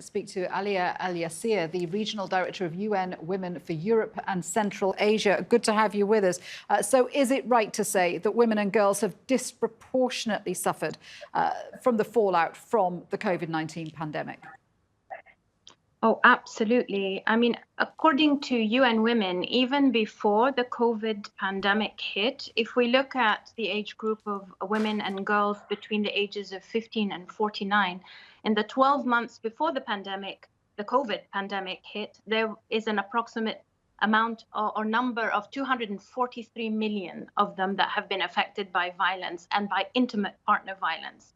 speak to Alia El-Yassir, the Regional Director of UN Women for Europe and Central Asia. Good to have you with us. So is it right to say that women and girls have disproportionately suffered from the fallout from the COVID-19 pandemic? Oh, absolutely. I mean, according to UN Women, even before the COVID pandemic hit, if we look at the age group of women and girls between the ages of 15 and 49, in the 12 months before the pandemic, the COVID pandemic hit, there is an approximate amount or number of 243 million of them that have been affected by violence and by intimate partner violence.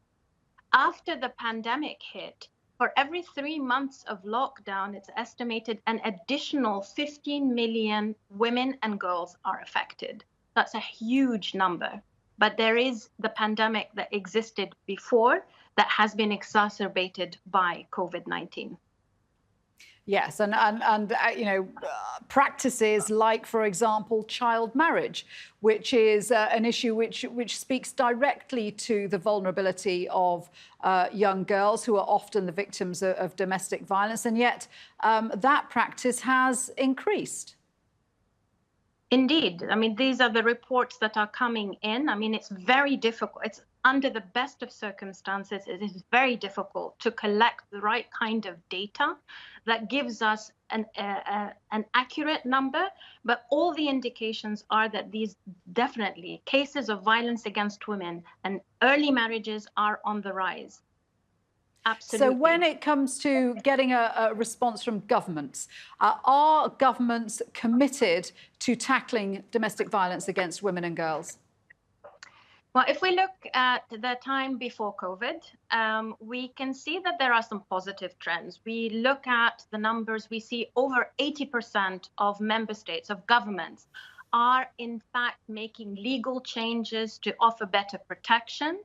After the pandemic hit, for every 3 months of lockdown, it's estimated an additional 15 million women and girls are affected. That's a huge number. But there is the pandemic that existed before that has been exacerbated by COVID-19. Yes, and practices like, for example, child marriage, which is an issue which speaks directly to the vulnerability of young girls who are often the victims of domestic violence, and yet that practice has increased. Indeed. I mean, these are the reports that are coming in. I mean, it's very difficult. It's under the best of circumstances, it is very difficult to collect the right kind of data that gives us an accurate number. But all the indications are that these definitely cases of violence against women and early marriages are on the rise. Absolutely. So when it comes to getting a response from governments, are governments committed to tackling domestic violence against women and girls? Well, if we look at the time before COVID, we can see that there are some positive trends. We look at the numbers, we see over 80% of member states, of governments, are in fact making legal changes to offer better protection.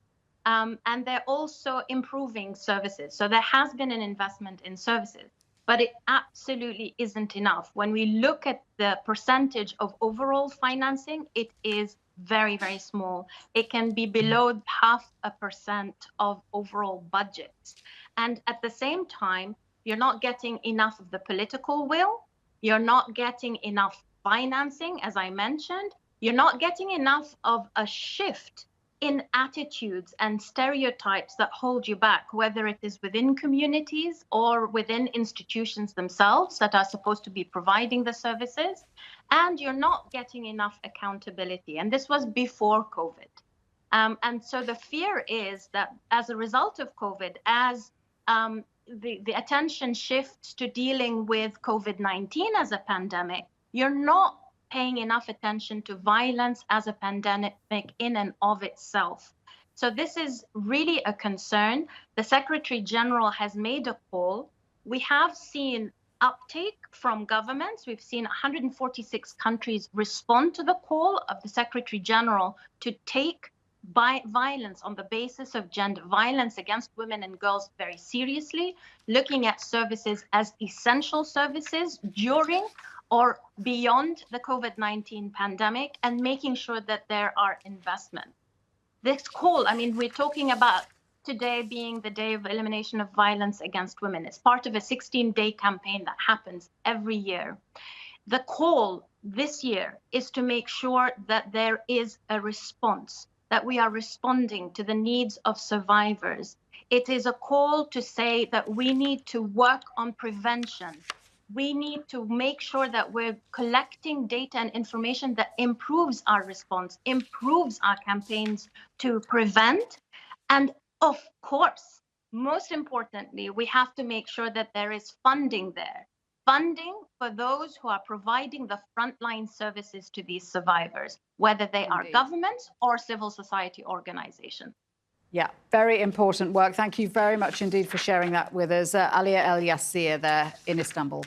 And they're also improving services. So there has been an investment in services, but it absolutely isn't enough. When we look at the percentage of overall financing, it is very, very small. It can be below 0.5% of overall budgets. And at the same time, you're not getting enough of the political will. You're not getting enough financing, as I mentioned. You're not getting enough of a shift in attitudes and stereotypes that hold you back, whether it is within communities or within institutions themselves that are supposed to be providing the services. And you're not getting enough accountability. And this was before COVID. And so the fear is that as a result of COVID, as the attention shifts to dealing with COVID-19 as a pandemic, you're not paying enough attention to violence as a pandemic in and of itself. So this is really a concern. The Secretary General has made a call. We have seen uptake from governments. We've seen 146 countries respond to the call of the Secretary General to take violence on the basis of gender, violence against women and girls very seriously, looking at services as essential services during or beyond the COVID-19 pandemic, and making sure that there are investments. This call, I mean, we're talking about today being the day of elimination of violence against women. It's part of a 16-day campaign that happens every year. The call this year is to make sure that there is a response, that we are responding to the needs of survivors. It is a call to say that we need to work on prevention. We need to make sure that we're collecting data and information that improves our response, improves our campaigns to prevent. And of course, most importantly, we have to make sure that there is funding there. Funding for those who are providing the frontline services to these survivors, whether they are governments or civil society organizations. Yeah, very important work. Thank you very much indeed for sharing that with us. Alia El-Yassir there in Istanbul.